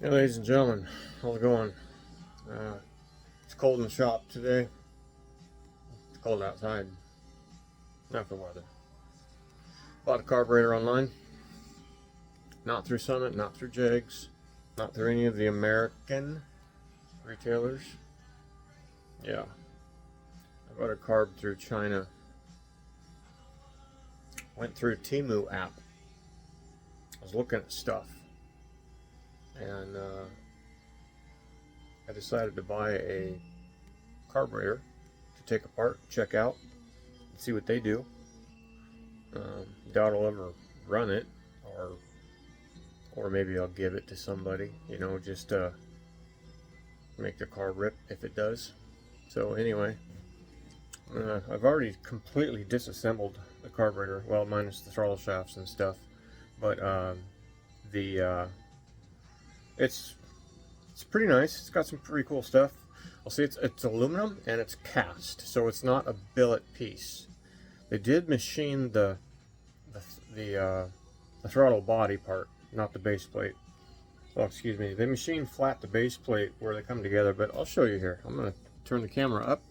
Hey, ladies and gentlemen, how's it going? Uh, it's cold in the shop today. It's cold outside. Not for weather. Bought a carburetor online. Not through Summit, not through Jegs, not through any of the American retailers. Yeah, I bought a carb through China. Went through Temu app. I was looking at stuff, and I decided to buy a carburetor to take apart, check out, and see what they do. Doubt I'll ever run it, or maybe I'll give it to somebody, just make the car rip if it does. So anyway, I've already completely disassembled the carburetor, well, minus the throttle shafts and stuff. But the it's pretty nice. It's got some pretty cool stuff. I'll see it's aluminum and it's cast, so it's not a billet piece. They did machine the the throttle body part, not the base plate. Oh, excuse me. They machine flat the base plate where they come together, but I'll show you here. I'm going to turn the camera up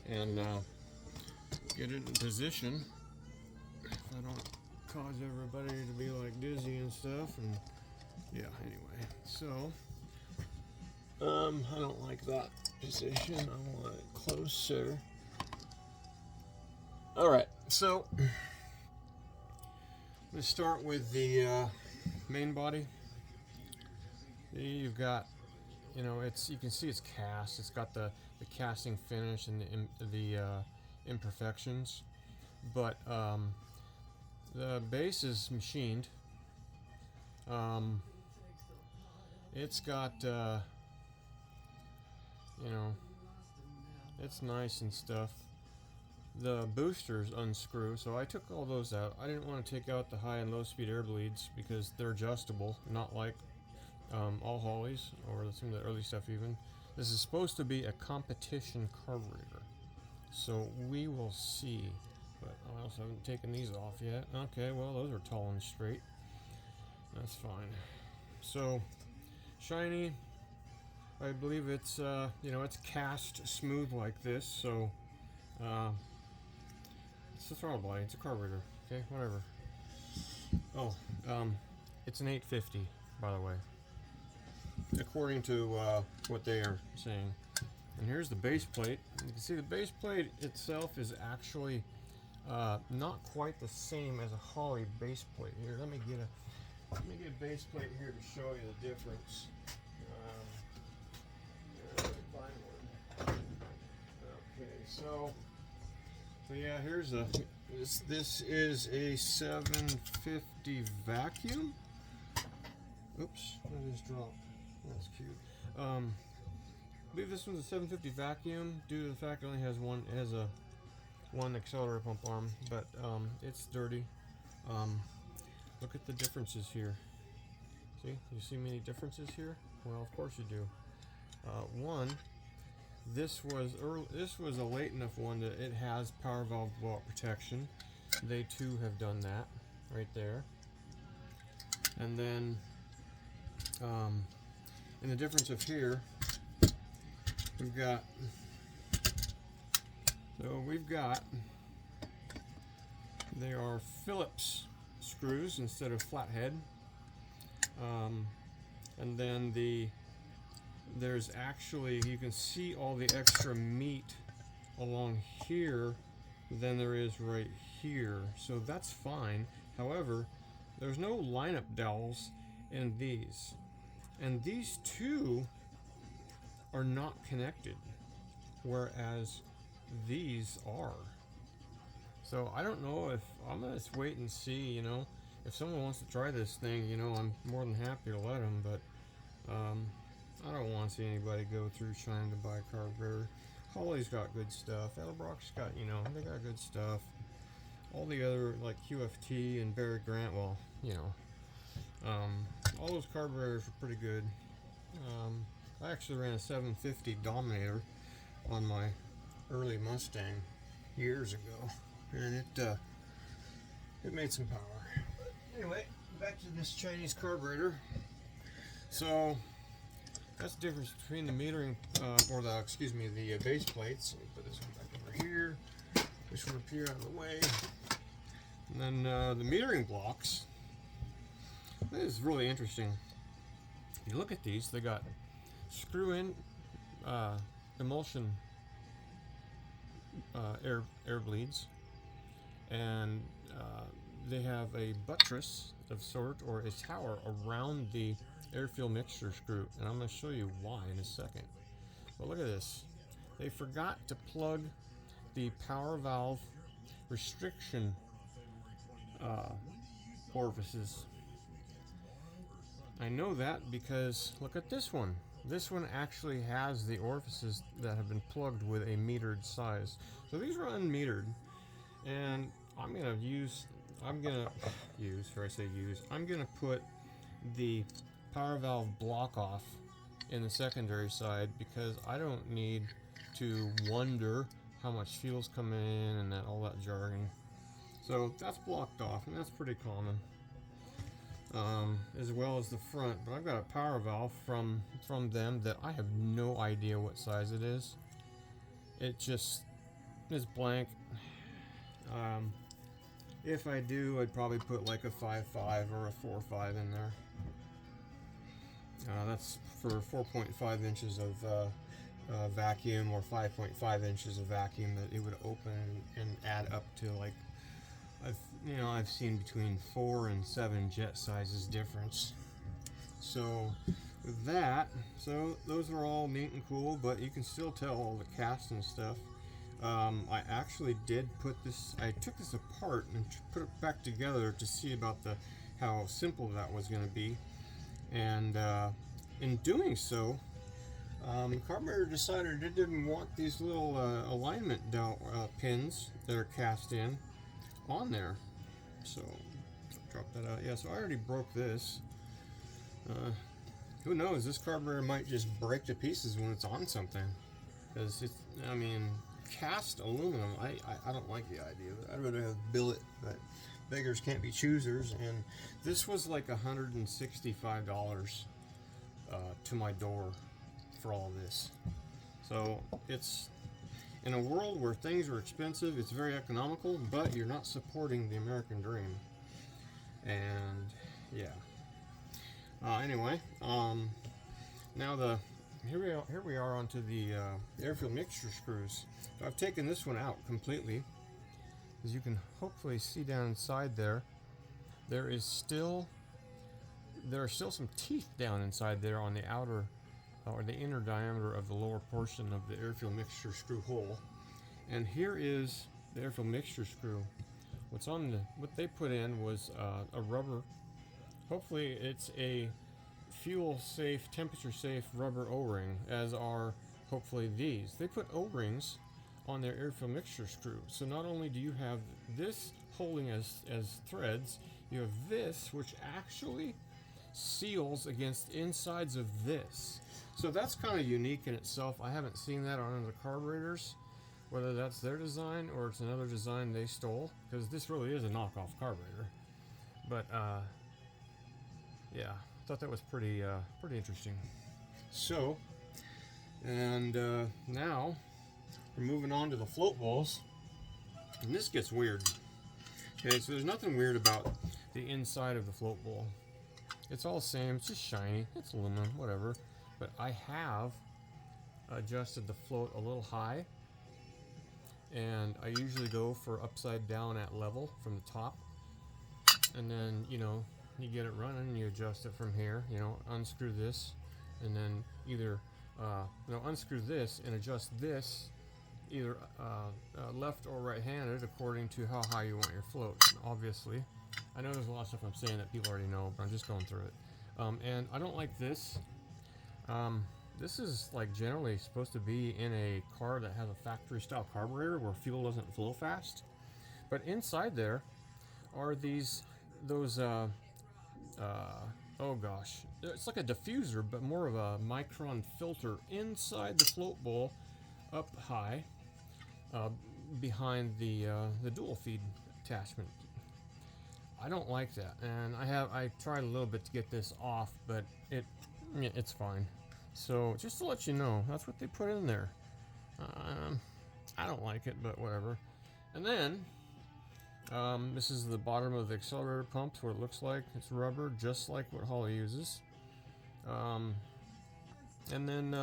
and get it in position if I don't cause everybody to be like dizzy and stuff. And yeah, anyway, so I don't like that position. I want it closer. All right, so let's start with the main body. You've got, you can see it's cast. It's got the casting finish and the imperfections, but the base is machined. It's got, it's nice and stuff. The boosters unscrew, so I took all those out. I didn't want to take out the high and low speed air bleeds because they're adjustable, not like all Holleys or some of the early stuff even. This is supposed to be a competition carburetor, so we will see. But I also haven't taken these off yet. Okay, well, those are tall and straight. That's fine. So shiny. I believe it's it's cast smooth like this. So it's a throttle body. It's a carburetor. Okay, whatever. Oh, it's an 850, by the way, according to what they are saying. And here's the base plate. You can see the base plate itself is actually not quite the same as a Holley base plate. Here, let me get a base plate here to show you the difference. Let me find one. Okay, so yeah, here's this is a 750 vacuum. Oops, that just dropped. That's cute. I believe this one's a 750 vacuum due to the fact it only has one. It has a one accelerator pump arm, but it's dirty. Look at the differences here. See, you see many differences here? Well, of course you do. One, this was a late enough one that it has power valve blowout protection. They too have done that right there. And then in the difference of here, we've got they are Phillips screws instead of flathead. And then there's actually, you can see all the extra meat along here than there is right here, so that's fine. However, there's no lineup dowels in these, and these two are not connected, whereas these are. So I don't know if I'm gonna just wait and see. If someone wants to try this thing, I'm more than happy to let them. But I don't want to see anybody go through trying to buy a carburetor. Holley's got good stuff. Edelbrock's got, they got good stuff. All the other, like QFT and Barry Grant, well, all those carburetors are pretty good. I actually ran a 750 Dominator on my early Mustang years ago, and it made some power. But anyway, back to this Chinese carburetor. So that's the difference between the metering, the base plates. Let me put this one back over here. This one up here out of the way. And then the metering blocks. This is really interesting. You look at these, they got screw-in emulsion air bleeds, and they have a buttress of sort, or a tower around the air-fuel mixture screw, and I'm going to show you why in a second. But look at this. They forgot to plug the power valve restriction orifices. I know that because look at this one. This one actually has the orifices that have been plugged with a metered size. So these are unmetered, and I'm gonna put the power valve block off in the secondary side because I don't need to wonder how much fuel's coming in and all that jargon. So that's blocked off, and that's pretty common. As well as the front, but I've got a power valve from them that I have no idea what size it is. It just is blank. If I do, I'd probably put like a 5.5 or a 4.5 in there. That's for 4.5 inches of vacuum, or 5.5 inches of vacuum that it would open and add up to, like, I've seen between 4 and 7 jet sizes difference. So with that, so those are all neat and cool, but you can still tell all the cast and stuff. I actually did I took this apart and put it back together to see about how simple that was going to be. And in doing so, carburetor decided it didn't want these little alignment pins that are cast in on there. So drop that out. Yeah, so I already broke this. Who knows, this carburetor might just break to pieces when it's on something, because cast aluminum, I don't like the idea of it. I'd rather have billet, but beggars can't be choosers. And this was like $165 to my door for all this. So it's, in a world where things are expensive, it's very economical, but you're not supporting the American dream. And yeah. Anyway, now here we are onto the air-fuel mixture screws. So I've taken this one out completely. As you can hopefully see down inside there, there are still some teeth down inside there on the outer or the inner diameter of the lower portion of the air-fuel mixture screw hole. And here is the air-fuel mixture screw. What they put in was a rubber. Hopefully it's a fuel-safe, temperature-safe rubber O-ring, as are hopefully these. They put O-rings on their air-fuel mixture screw. So not only do you have this holding as threads, you have this, which actually seals against insides of this. So that's kind of unique in itself. I haven't seen that on other carburetors, whether that's their design or it's another design they stole, because this really is a knockoff carburetor. But yeah, I thought that was pretty interesting. So, and now we're moving on to the float balls, and this gets weird. Okay, so there's nothing weird about the inside of the float ball. It's all the same. It's just shiny. It's aluminum, whatever. But I have adjusted the float a little high, and I usually go for upside down at level from the top, and then you get it running and you adjust it from here. Unscrew this, and then either unscrew this and adjust this either left or right-handed according to how high you want your float. Obviously, I know there's a lot of stuff I'm saying that people already know, but I'm just going through it. And I don't like this. This is like generally supposed to be in a car that has a factory style carburetor where fuel doesn't flow fast. But inside there are those oh gosh, it's like a diffuser, but more of a micron filter inside the float bowl, up high, behind the dual feed attachment. I don't like that, and I tried a little bit to get this off, but it Yeah, it's fine. So just to let you know, that's what they put in there. I don't like it, but whatever. And then this is the bottom of the accelerator pump, what it looks like. It's rubber, just like what Holley uses. And then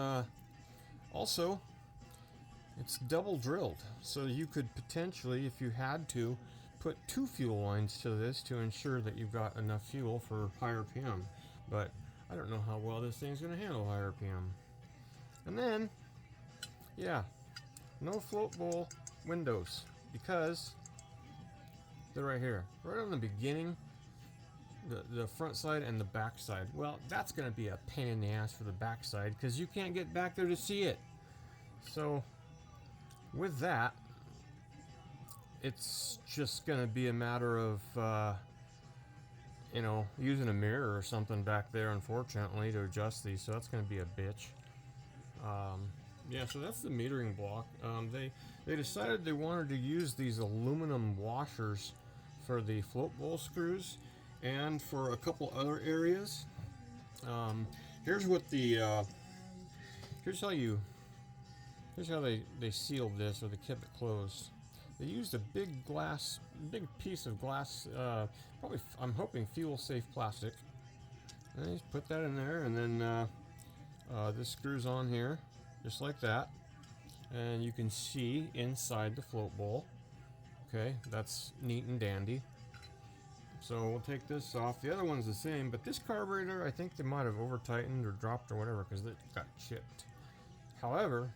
also, it's double drilled, so you could potentially, if you had to, put 2 fuel lines to this to ensure that you've got enough fuel for high RPM. But I don't know how well this thing's going to handle high RPM. And then, yeah, no float bowl windows because they're right here, right on the beginning, the front side and the back side. Well, that's going to be a pain in the ass for the back side because you can't get back there to see it. So with that, it's just going to be a matter of you know, using a mirror or something back there, unfortunately, to adjust these. So that's going to be a bitch. Yeah, so that's the metering block. They decided they wanted to use these aluminum washers for the float bowl screws and for a couple other areas. Here's what the here's how they sealed this, or they kept it closed. They used a big piece of glass, probably I'm hoping fuel safe plastic. And they just put that in there, and then this screws on here just like that, and you can see inside the float bowl. Okay, that's neat and dandy. So we'll take this off. The other one's the same, but this carburetor, I think they might have over tightened or dropped or whatever because it got chipped. However,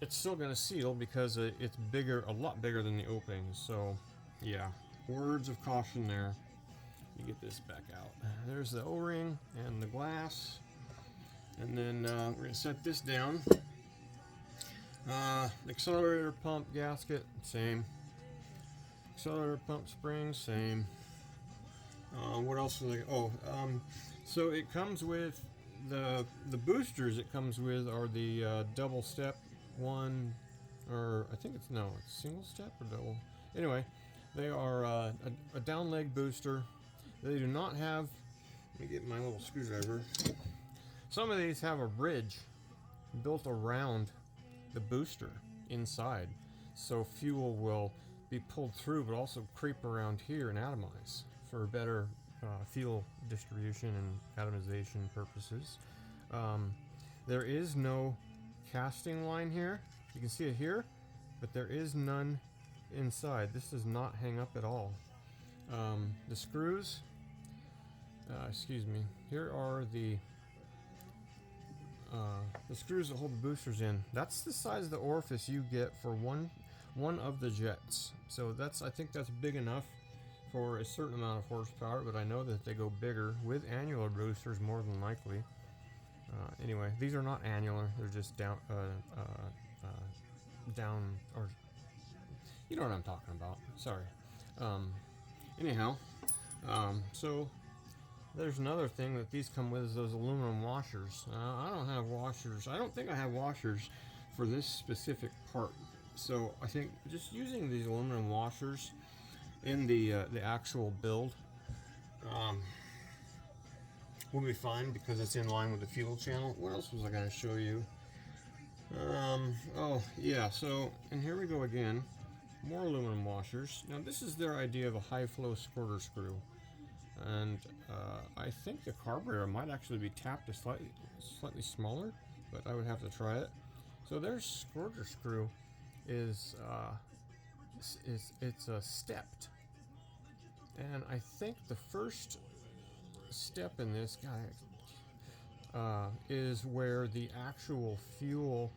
it's still going to seal because it's bigger, a lot bigger than the openings. So yeah, words of caution there. Let me get this back out. There's the O-ring and the glass. And then we're going to set this down. Accelerator pump gasket, same. Accelerator pump spring, same. What else was I? So it comes with the boosters. It comes with are the double step one, or I think it's single step or double. Anyway, they are a down leg booster. They do not have. Let me get my little screwdriver. Some of these have a ridge built around the booster inside, so fuel will be pulled through, but also creep around here and atomize for better fuel distribution and atomization purposes. There is no casting line here. You can see it here, but there is none inside. This does not hang up at all. The screws, excuse me, here are the screws that hold the boosters in. That's the size of the orifice you get for one of the jets. So I think that's big enough for a certain amount of horsepower, but I know that they go bigger with annular boosters more than likely. Anyway, these are not annular, they're just down, or you know what I'm talking about. Sorry. Anyhow, so there's another thing that these come with, is those aluminum washers. I don't have washers. I don't think I have washers for this specific part. So I think just using these aluminum washers in the actual build will be fine because it's in line with the fuel channel. What else was I going to show you? Oh yeah, so, and here we go again. More aluminum washers. Now this is their idea of a high flow squirter screw. And I think the carburetor might actually be tapped to slightly smaller, but I would have to try it. So their squirter screw is stepped, and I think the first step in this guy is where the actual fuel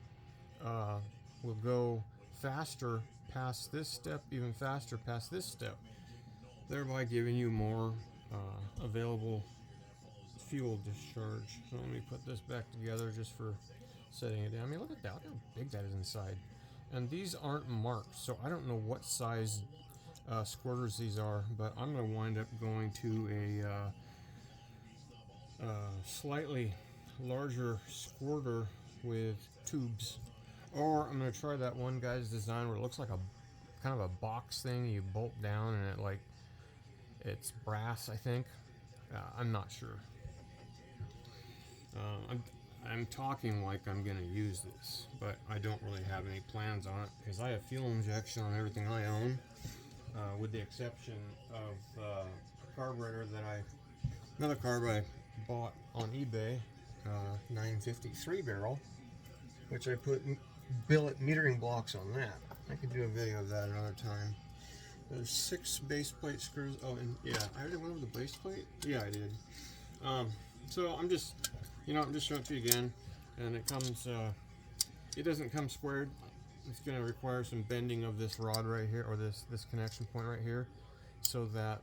will go faster past this step, even faster past this step, thereby giving you more available fuel discharge. So let me put this back together just for setting it down. I mean, look at that, look how big that is inside. And these aren't marked, so I don't know what size squirters these are, but I'm going to wind up going to a slightly larger squirter with tubes. Or I'm going to try that one guy's design where it looks like a kind of a box thing you bolt down, and it's brass, I think. I'm not sure. I'm talking like I'm going to use this, but I don't really have any plans on it because I have fuel injection on everything I own, with the exception of a carburetor another carb I bought on eBay, 953 barrel, which I put billet metering blocks on that. I could do a video of that another time. There's 6 base plate screws. Oh, and yeah, I already went over the base plate. Yeah, I did. So I'm just showing it to you again, and it comes. It doesn't come squared. It's going to require some bending of this rod right here, or this connection point right here, so that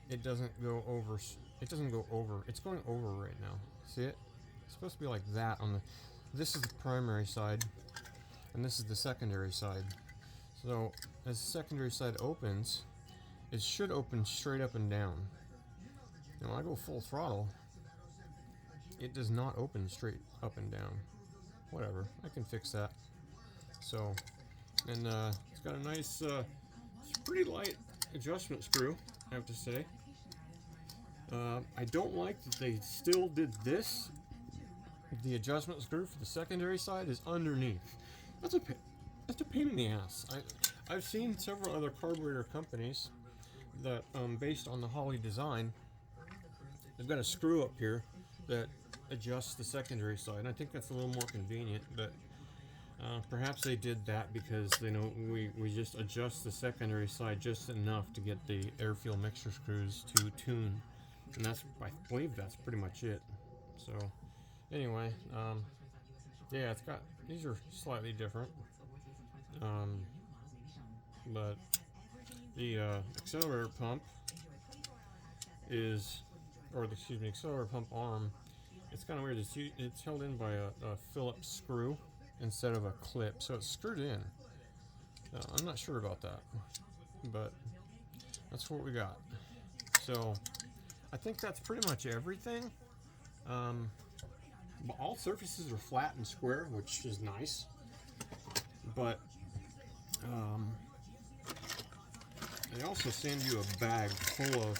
it doesn't go over. It doesn't go over. It's going over right now. See it? It's supposed to be like that on the. This is the primary side, and this is the secondary side. So as the secondary side opens, it should open straight up and down. Now when I go full throttle, it does not open straight up and down. Whatever, I can fix that. So, and it's got a nice, it's pretty light adjustment screw, I have to say. I don't like that they still did this. The adjustment screw for the secondary side is underneath. That's a pain in the ass. I've seen several other carburetor companies that, based on the Holley design, they've got a screw up here that adjusts the secondary side. I think that's a little more convenient, but perhaps they did that because they know we just adjust the secondary side just enough to get the air fuel mixture screws to tune, and I believe that's pretty much it. So anyway, yeah, these are slightly different, but the accelerator pump accelerator pump arm, it's kind of weird. It's held in by a Phillips screw instead of a clip, so it's screwed in. I'm not sure about that, but that's what we got. So I think that's pretty much everything. All surfaces are flat and square, which is nice, but they also send you a bag full of,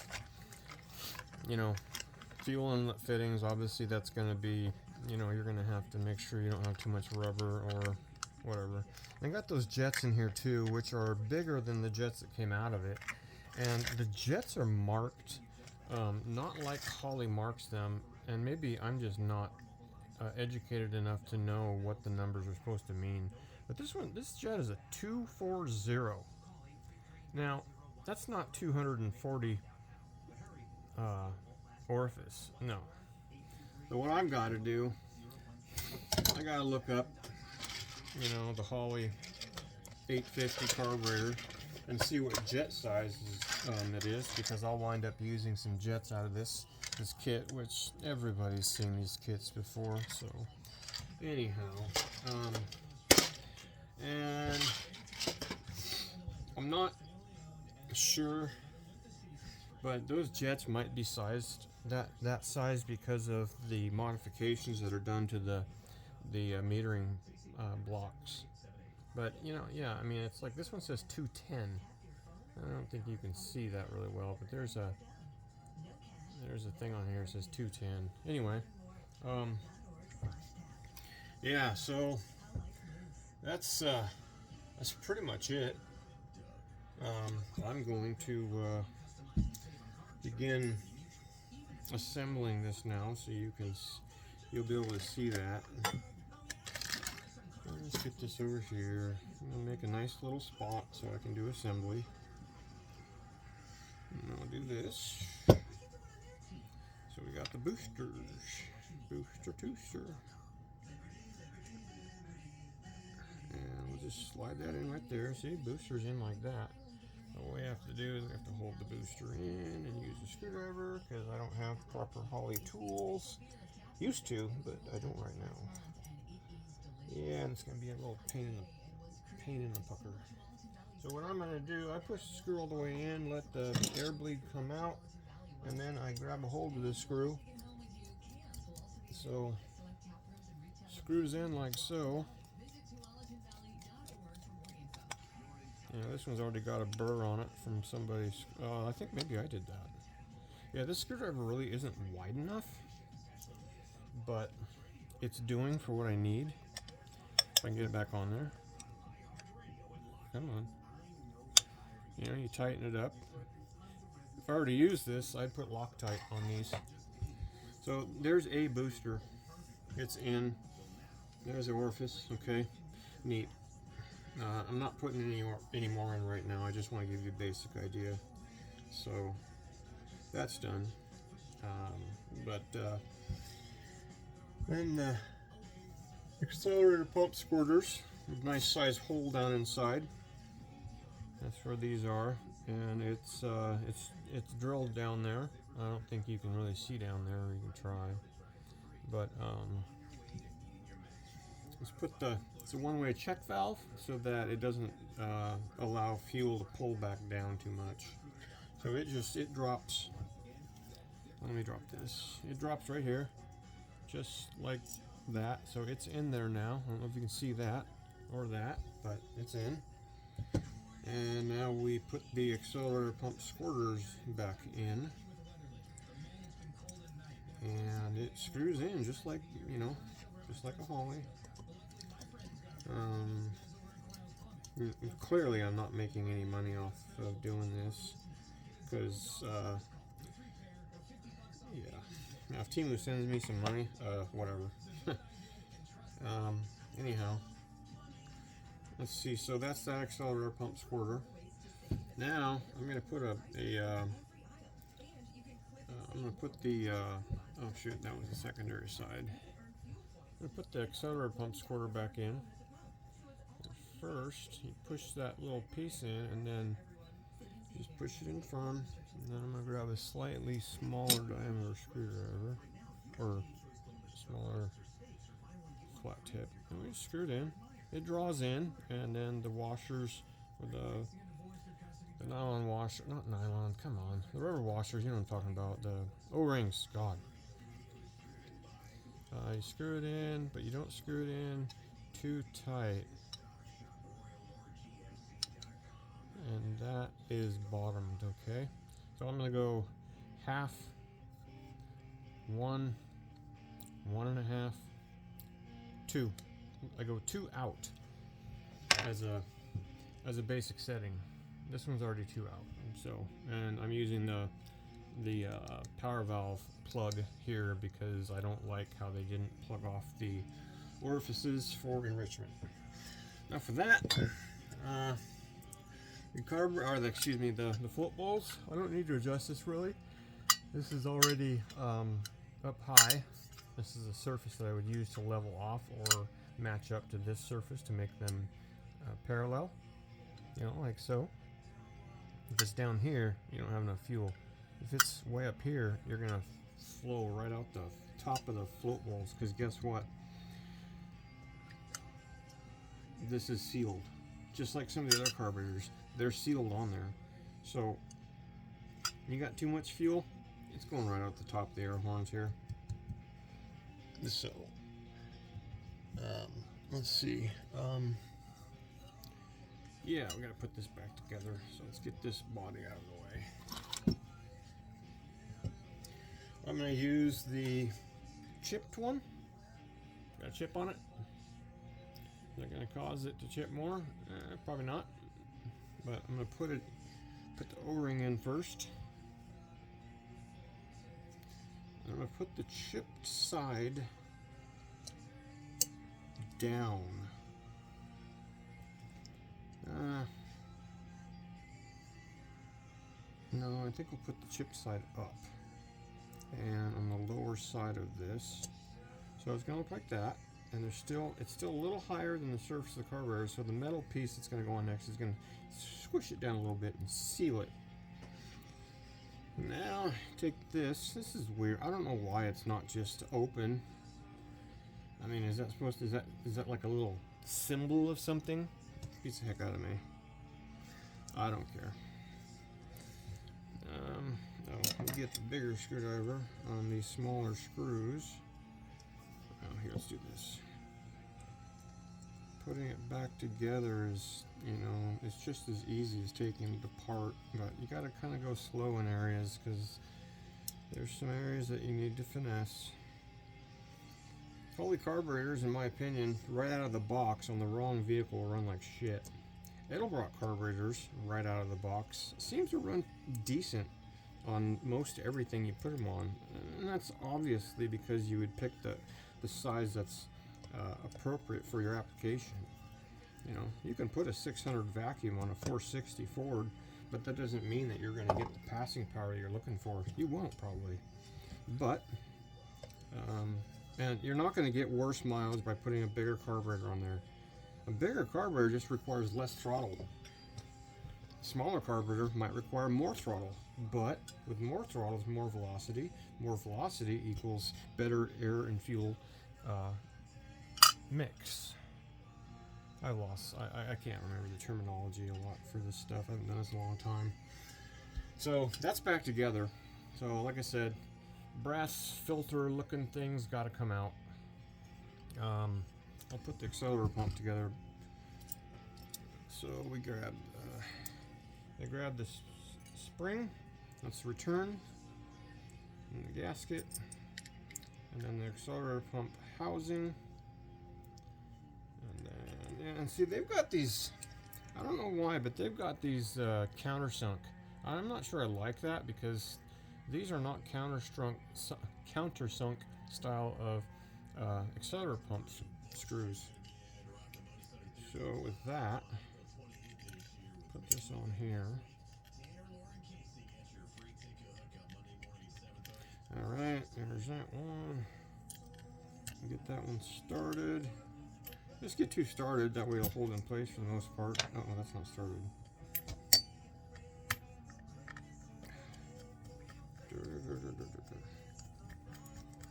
fuel inlet fittings. Obviously that's going to be, you're going to have to make sure you don't have too much rubber or whatever. I got those jets in here too, which are bigger than the jets that came out of it, and the jets are marked, not like Holley marks them, and maybe I'm just not educated enough to know what the numbers are supposed to mean. But this jet is a 240. Now that's not 240 orifice, no. So what I've got to do, I got to look up, the Holley 850 carburetor and see what jet size it is, because I'll wind up using some jets out of this kit, which everybody's seen these kits before. So anyhow, and I'm not sure, but those jets might be sized that size because of the modifications that are done to the metering blocks. But yeah, I mean, it's like this one says 210. I don't think you can see that really well, but there's a thing on here that says 210. Anyway, yeah, so that's pretty much it. I'm going to begin assembling this now, so you'll be able to see that. Let's get this over here. I'm gonna make a nice little spot so I can do assembly. And I'll do this. So we got the boosters, booster tooster, and we'll just slide that in right there. See, booster's in like that. All we have to do is we have to hold the booster in and use a screwdriver, because I don't have proper Holley tools. Used to, but I don't right now. Yeah, and it's gonna be a little pain in the pucker. So what I'm gonna do, I push the screw all the way in, let the air bleed come out, and then I grab a hold of the screw. So screws in like so. This one's already got a burr on it from somebody's. I think maybe I did that. Yeah, this screwdriver really isn't wide enough, but it's doing for what I need. If I can get it back on there. Come on. You know, you tighten it up. If I were to use this, I'd put Loctite on these. So there's a booster. It's in. There's the orifice. Okay, neat. I'm not putting any more in right now. I just want to give you a basic idea. So that's done. Then the accelerator pump squirters, nice size hole down inside. That's where these are, and it's drilled down there. I don't think you can really see down there. You can try, but let's put it's a one-way check valve so that it doesn't allow fuel to pull back down too much. So it drops. Let me drop this. It drops right here, just like that. So it's in there now. I don't know if you can see that or that, but it's in. And now we put the accelerator pump squirters back in, and it screws in just like, you know, just like a holley. Clearly I'm not making any money off of doing this, because yeah, now if Temu sends me some money, whatever. Anyhow, let's see. So that's that accelerator pump squirter. Now I'm going to put I'm going to put the oh shoot, that was the secondary side. I'm going to put the accelerator pump squirter back in. First, you push that little piece in, and then just push it in firm. And then I'm going to grab a slightly smaller diameter screwdriver, or smaller flat tip, and we just screw it in. It draws in, and then the washers, or the nylon washer, not nylon, come on, the rubber washers, you know what I'm talking about, the O-rings, God. You screw it in, but you don't screw it in too tight. And that is bottomed, okay? So I'm going to go half, 1, 1.5, 2. I go 2 out as a basic setting. This one's already 2 out. So, and I'm using the power valve plug here because I don't like how they didn't plug off the orifices for enrichment. Now for that, the float bowls, I don't need to adjust this really. This is already up high. This is a surface that I would use to level off or match up to this surface to make them parallel, you know, like so. If it's down here, you don't have enough fuel. If it's way up here, you're gonna flow right out the top of the float bowls, because guess what? This is sealed. Just like some of the other carburetors, they're sealed on there. So you got too much fuel, it's going right out the top of the air horns here. So let's see. Yeah, we gotta put this back together. So let's get this body out of the way. I'm gonna use the chipped one. Got a chip on it. Is that going to cause it to chip more? Probably not. But I'm going to put the O-ring in first. I'm going to put the chipped side down. No, I think we'll put the chipped side up. And on the lower side of this. So it's going to look like that. And it's still a little higher than the surface of the carburetor, so the metal piece that's going to go on next is going to squish it down a little bit and seal it. Now, take this. This is weird. I don't know why it's not just open. I mean, is that like a little symbol of something? Beats the heck out of me. I don't care. We'll get the bigger screwdriver on these smaller screws. Oh, here, let's do this. Putting it back together is, you know, it's just as easy as taking it apart, but you gotta kind of go slow in areas because there's some areas that you need to finesse. Holley carburetors, in my opinion, right out of the box on the wrong vehicle will run like shit. Edelbrock carburetors, right out of the box, seems to run decent on most everything you put them on. And that's obviously because you would pick the size that's appropriate for your application. You know, you can put a 600 vacuum on a 460 Ford, but that doesn't mean that you're going to get the passing power you're looking for. You won't, probably. But, and you're not going to get worse miles by putting a bigger carburetor on there. A bigger carburetor just requires less throttle. A smaller carburetor might require more throttle, but with more throttle is more velocity. More velocity equals better air and fuel mix. I can't remember the terminology a lot for this stuff. I haven't done this in a long time. So that's back together. So like I said, brass filter looking things got to come out. I'll put the accelerator pump together. So we grab, I grab this spring. That's the return, and the gasket, and then the accelerator pump housing. And see, they've got these, I don't know why, but they've got these countersunk. I'm not sure I like that because these are not countersunk style of accelerator pump screws. So with that, put this on here. Alright, there's that one. Get that one started. Just get two started, that way it'll hold in place for the most part. Oh, that's not started.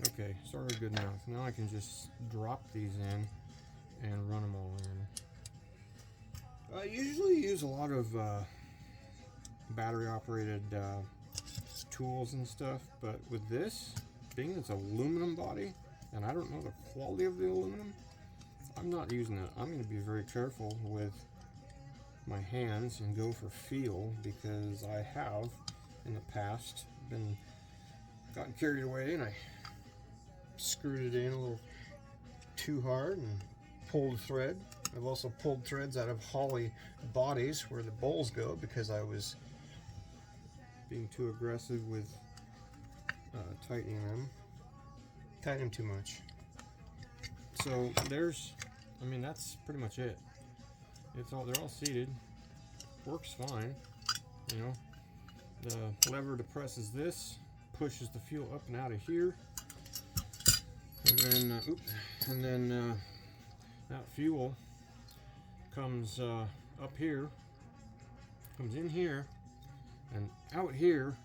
Okay, started good enough. Now I can just drop these in and run them all in. I usually use a lot of battery operated tools and stuff, but with this, being it's aluminum body, and I don't know the quality of the aluminum, I'm not using it. I'm going to be very careful with my hands and go for feel, because I have in the past gotten carried away and I screwed it in a little too hard and pulled thread. I've also pulled threads out of holley bodies where the bowls go because I was being too aggressive with tightening them too much. So that's pretty much it. They're all seated. Works fine. You know, the lever depresses this, pushes the fuel up and out of here, and then that fuel comes up here, comes in here, and out here,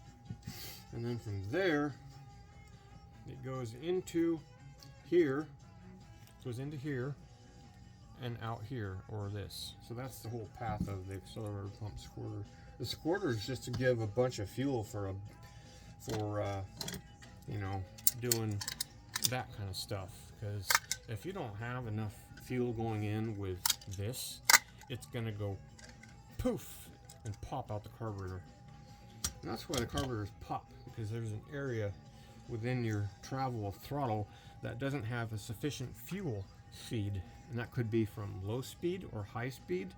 and then from there it goes into here, and out here, or this. So that's the whole path of the accelerator pump squirter. The squirter is just to give a bunch of fuel for doing that kind of stuff. Because if you don't have enough fuel going in with this, it's gonna go poof and pop out the carburetor. And that's why the carburetors pop, because there's an area within your travel of throttle that doesn't have a sufficient fuel feed, and that could be from low speed or high speed.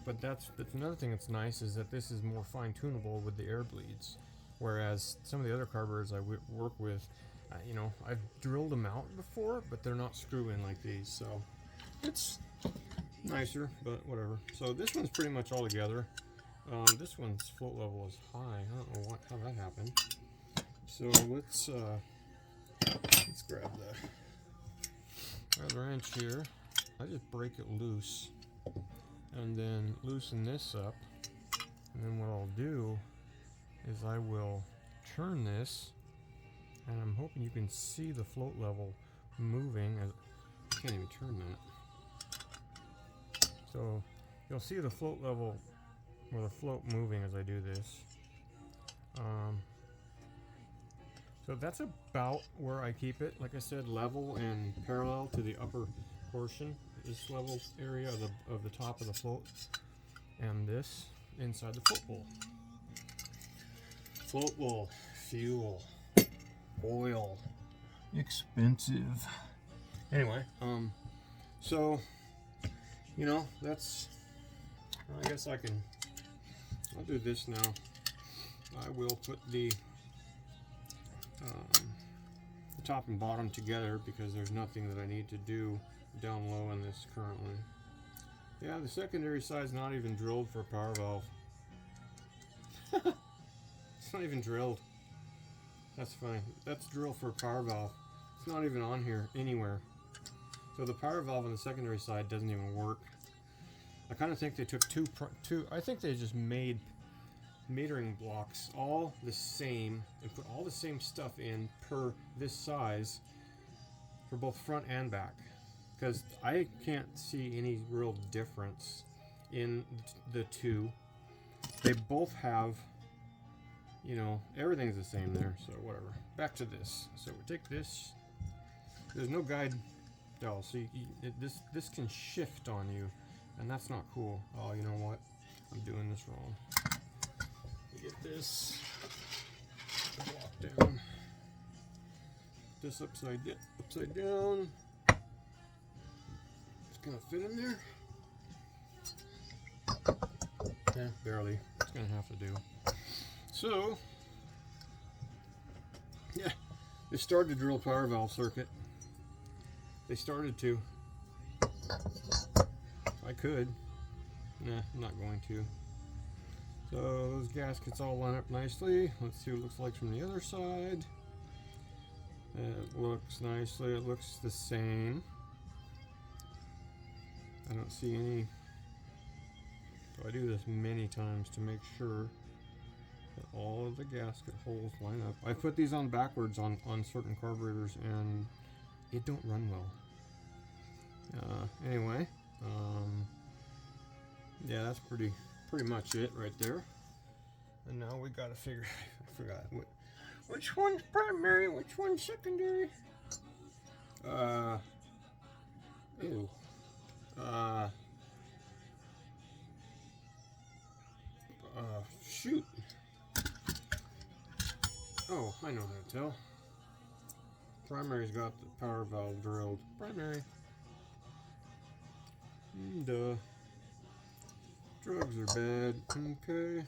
But that's another thing that's nice, is that this is more fine-tunable with the air bleeds, whereas some of the other carburetors I work with, I've drilled them out before, but they're not screw-in like these, so it's nicer, but whatever. So this one's pretty much all together. This one's float level is high. I don't know how that happened. So let's grab the wrench here. I just break it loose and then loosen this up, and then what I'll do is I will turn this, and I'm hoping you can see the float level moving. I can't even turn that. So you'll see the float level, or the float moving as I do this. So that's about where I keep it. Like I said, level and parallel to the upper portion. This level area of the top of the float, and this inside the float bowl. Float bowl, fuel, oil, expensive. Anyway, so, you know, that's, I guess I'll do this now. I will put the top and bottom together because there's nothing that I need to do down low in this currently. Yeah, the secondary side's not even drilled for a power valve. It's not even drilled. That's fine. That's drilled for a power valve. It's not even on here anywhere. So the power valve on the secondary side doesn't even work. I kind of think they took two. I think they just made metering blocks all the same and put all the same stuff in per this size for both front and back. Because I can't see any real difference in the two. They both have, you know, everything's the same there, so whatever. Back to this. So we take this. There's no guide dowel, so this can shift on you, and that's not cool. Oh, you know what? I'm doing this wrong. Get this block down. This upside down. It's gonna fit in there. Yeah, barely. It's gonna have to do. So, yeah, they started to drill power valve circuit. They started to. I could. Nah, I'm not going to. So those gaskets all line up nicely. Let's see what it looks like from the other side. It looks nicely. It looks the same. I don't see any. So I do this many times to make sure that all of the gasket holes line up. I put these on backwards on certain carburetors and it don't run well. Anyway, yeah, that's pretty much it right there. And now we gotta figure. I forgot which one's primary, which one's secondary. Ew. Shoot. Oh, I know how to tell. Primary's got the power valve drilled. Primary. Duh. Drugs are bad. Okay.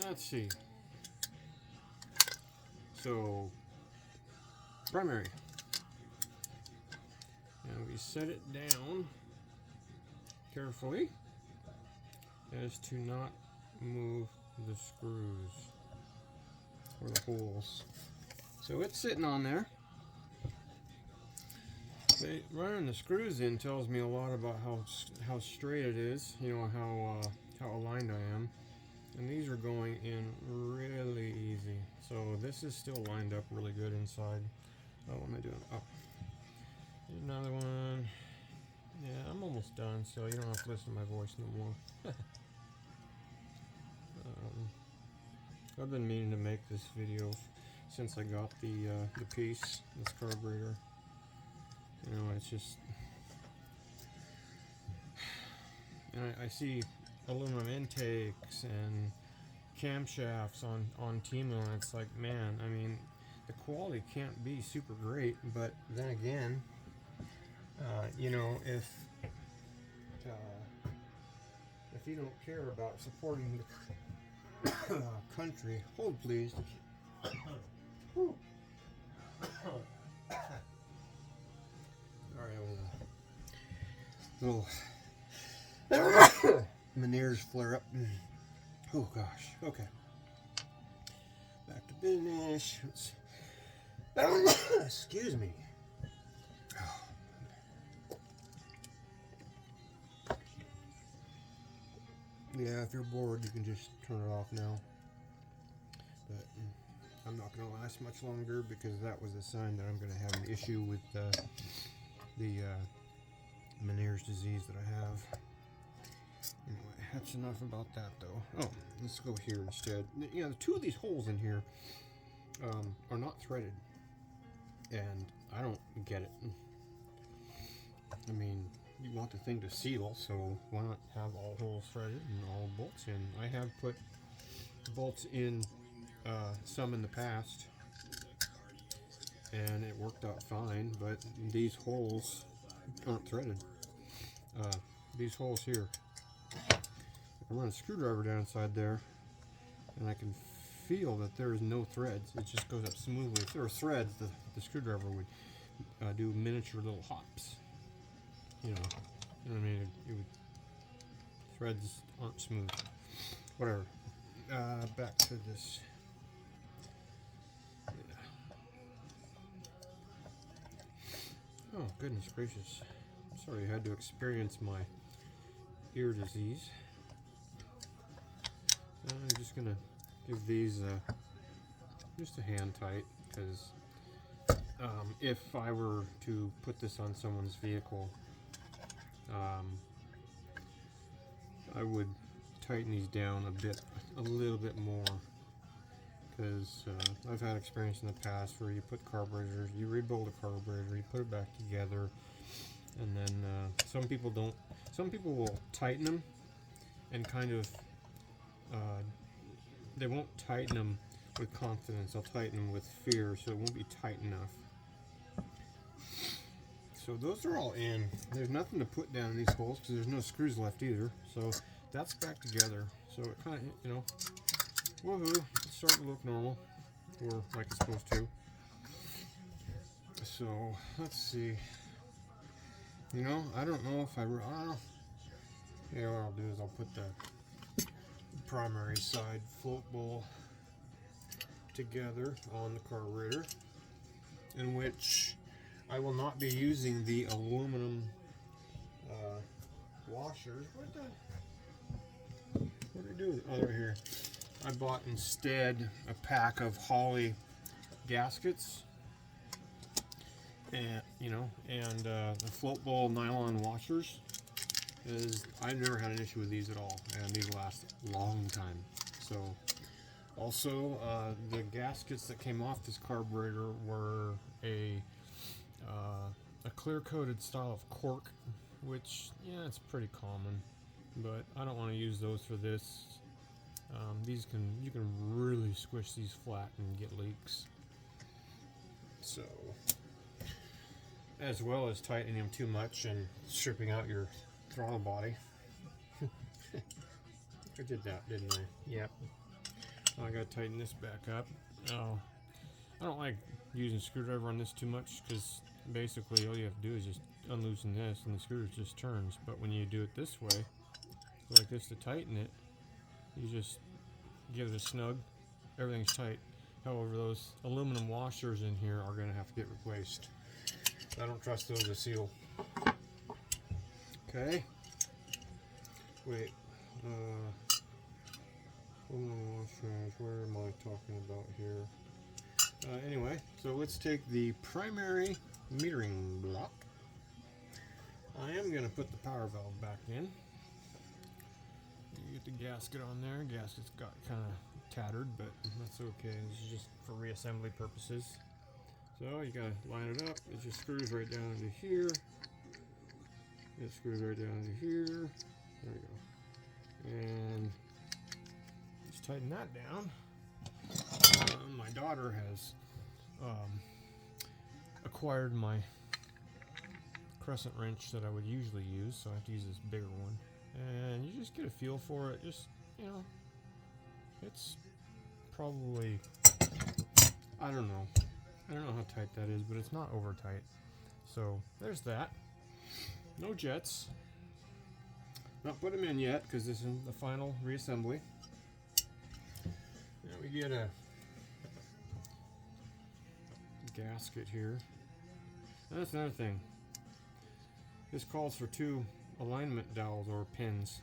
Let's see. So, primary. And we set it down carefully as to not move the screws or the holes. So it's sitting on there. Running the screws in tells me a lot about how straight it is. You know how aligned I am. And these are going in really easy. So this is still lined up really good inside. Oh, what am I doing? Oh, here's another one. Yeah, I'm almost done, so you don't have to listen to my voice no more. I've been meaning to make this video since I got the piece, this carburetor. You know, it's just, and I see aluminum intakes and camshafts on Temu, and it's like, man, I mean, the quality can't be super great, but then again, you know, if you don't care about supporting the country, hold please. Little Meniere's flare up. Oh gosh. Okay. Back to business. Excuse me. Yeah, if you're bored, you can just turn it off now. But I'm not going to last much longer because that was a sign that I'm going to have an issue with the Meniere's disease that I have. Anyway, that's enough about that though. Oh, let's go here instead. You know, two of these holes in here are not threaded, and I don't get it. I mean, you want the thing to seal, so why not have all holes threaded and all bolts in? I have put bolts in some in the past, and it worked out fine, but these holes aren't threaded. These holes here, I run a screwdriver down inside there, and I can feel that there is no threads. It just goes up smoothly. If there were threads, the screwdriver would do miniature little hops. You know what I mean? It would, threads aren't smooth. Whatever. Back to this. Yeah. Oh, goodness gracious. Sorry you had to experience my ear disease. I'm just going to give these just a hand tight, because if I were to put this on someone's vehicle, I would tighten these down a little bit more, because I've had experience in the past where you put carburetors, you rebuild a carburetor, you put it back together, and then some people will tighten them and kind of they won't tighten them with confidence. They'll tighten them with fear, so it won't be tight enough. So those are all in. There's nothing to put down in these holes because there's no screws left either. So that's back together. So it kind of, woohoo, it's starting to look normal, or like it's supposed to. So let's see. I don't know if I don't know. Yeah, what I'll do is I'll put the primary side float bowl together on the carburetor, in which I will not be using the aluminum washers. What did I do? Oh, they're here. I bought instead a pack of Holley gaskets, and the float bowl nylon washers. I've never had an issue with these at all, and these last a long time. So, also the gaskets that came off this carburetor were a clear coated style of cork, which it's pretty common, but I don't want to use those for this. You can really squish these flat and get leaks. So, as well as tightening them too much and stripping out your throttle body. I did that, didn't I? Yep. I gotta tighten this back up. Oh, I don't like using a screwdriver on this too much, because basically all you have to do is just unloosen this and the screw just turns. But when you do it this way, like this, to tighten it, you just give it a snug. Everything's tight. However, those aluminum washers in here are going to have to get replaced. I don't trust those to seal. Okay. Wait. Aluminum washers. Where am I talking about here? Anyway, so let's take the primary metering block. I am going to put the power valve back in. You get the gasket on there. Gasket's got kind of tattered, but that's okay. This is just for reassembly purposes. So you gotta line it up. It just screws right down into here. It screws right down into here. There we go. And just tighten that down. My daughter has acquired my crescent wrench that I would usually use, so I have to use this bigger one. And you just get a feel for it. Just, it's probably, I don't know how tight that is, but it's not over tight. So there's that. No jets. Not put them in yet, because this is the final reassembly. Now we get a gasket here. And that's another thing. This calls for 2 alignment dowels or pins.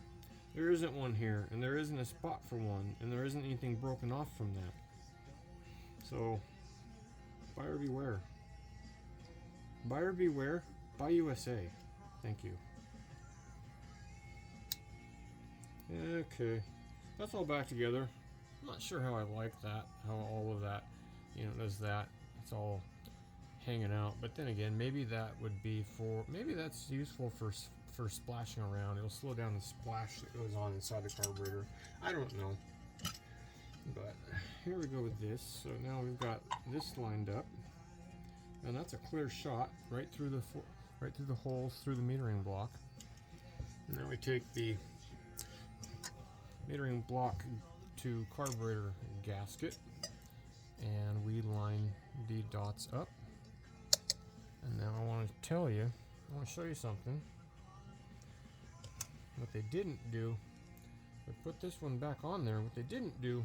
There isn't one here, and there isn't a spot for one, and there isn't anything broken off from that. So, buyer beware. Buyer beware. Buy USA. Thank you. Okay, that's all back together. I'm not sure how I like that, how all of that, does that. It's all hanging out. But then again, maybe that would be maybe that's useful for splashing around. It'll slow down the splash that goes on inside the carburetor. I don't know. But here we go with this. So now we've got this lined up. and that's a clear shot right through the holes through the metering block. And then we take the metering block to carburetor gasket, and we line the dots up. And now I want to show you something. What they didn't do, they put this one back on there. What they didn't do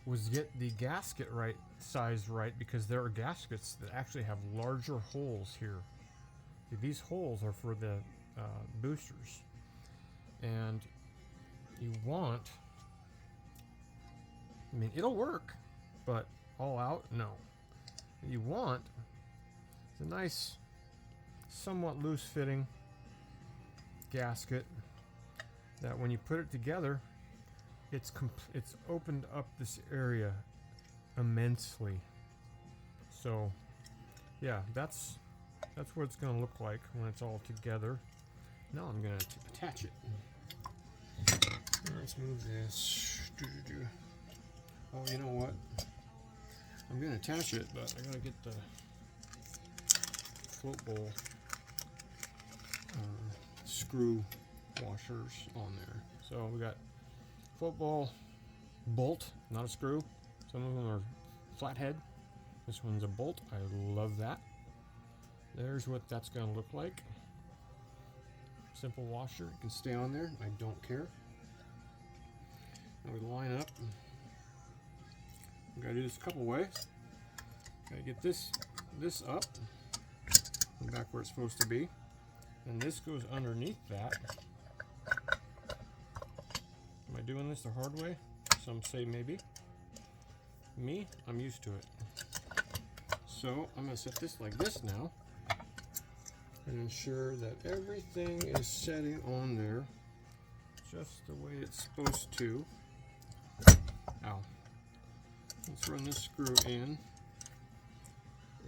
was get the gasket size right, because there are gaskets that actually have larger holes here. These holes are for the boosters, and you want, I mean, it'll work, but all out, no. What you want is a nice, somewhat loose fitting gasket that when you put it together, it's opened up this area immensely. So yeah, that's what it's going to look like when it's all together. Now I'm going to attach it. Let's move this. Oh, you know what? I'm going to attach it, but I got to get the float bowl screw washers on there. So we got float bowl bolt, not a screw. Some of them are flathead. This one's a bolt. I love that. There's what that's going to look like. Simple washer. It can stay on there. I don't care. Now we line up. We got to do this a couple ways. Got to get this up and back where it's supposed to be, and this goes underneath that. Am I doing this the hard way? Some say maybe. Me, I'm used to it. So I'm going to set this like this now and ensure that everything is setting on there just the way it's supposed to. Ow. Let's run this screw in.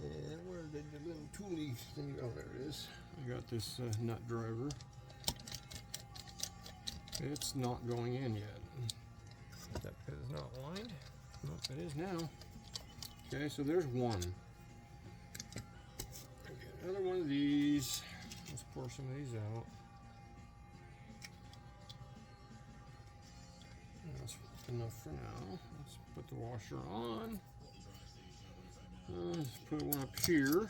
And where did the little toolie thing? Oh, there it is. I got this nut driver. It's not going in yet. That bit is not lined. Nope, it is now. Okay, so there's one. Okay, another one of these. Let's pour some of these out. That's enough for now. Let's put the washer on. Let's put one up here.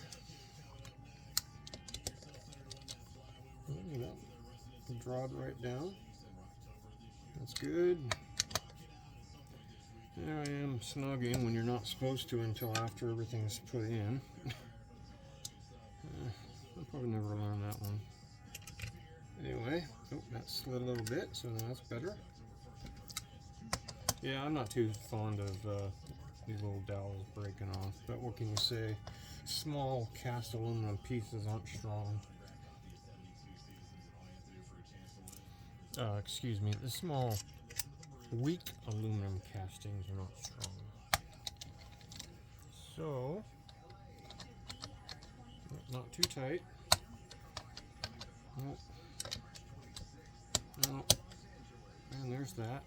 Look at that. Draw it right down. That's good. There I am snugging when you're not supposed to until after everything's put in. I'll probably never learn that one. Anyway, oh, that slid a little bit, so that's better. Yeah, I'm not too fond of these little dowels breaking off, but what can you say? Small cast aluminum pieces aren't strong. Excuse me, the small, weak aluminum castings are not strong. So, not too tight. Nope. Nope. And there's that.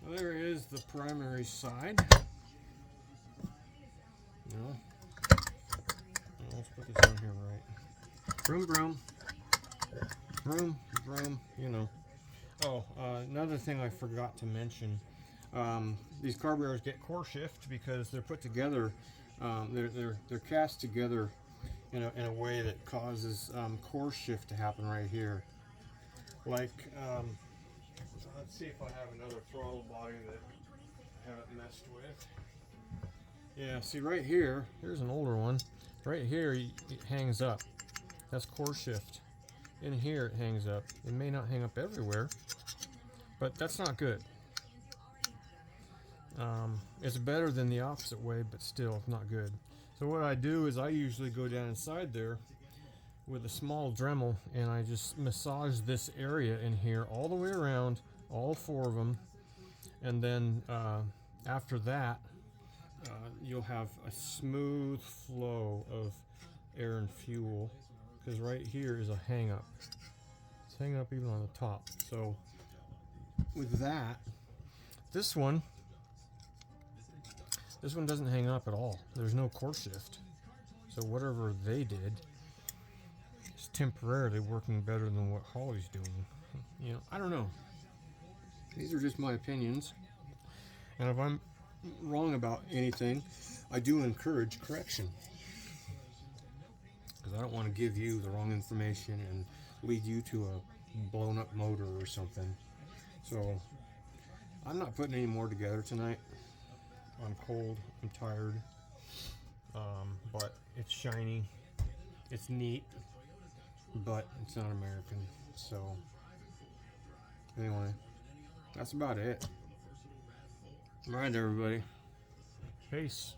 Well, there is the primary side. No. Let's put this on here right. Broom, broom. Broom, broom, you know. Oh, another thing I forgot to mention. These carburetors get core shift because they're put together. They're cast together in a way that causes core shift to happen right here. Like, let's see if I have another throttle body that I haven't messed with. Yeah, see right here, here's an older one. Right here it hangs up. That's core shift. In here it hangs up. It may not hang up everywhere, but that's not good. It's better than the opposite way, but still not good. So what I do is I usually go down inside there with a small Dremel and I just massage this area in here all the way around, all four of them, and then after that you'll have a smooth flow of air and fuel, because right here is a hang up. It's hanging up even on the top. So with that, this one doesn't hang up at all. There's no core shift. So whatever they did is temporarily working better than what Holley's doing. You know, I don't know. These are just my opinions. And if I'm wrong about anything, I do encourage correction. Because I don't want to give you the wrong information and lead you to a blown up motor or something. So I'm not putting any more together tonight. I'm cold, I'm tired, but it's shiny, it's neat, but it's not American. So anyway, that's about it. All right, everybody. Peace.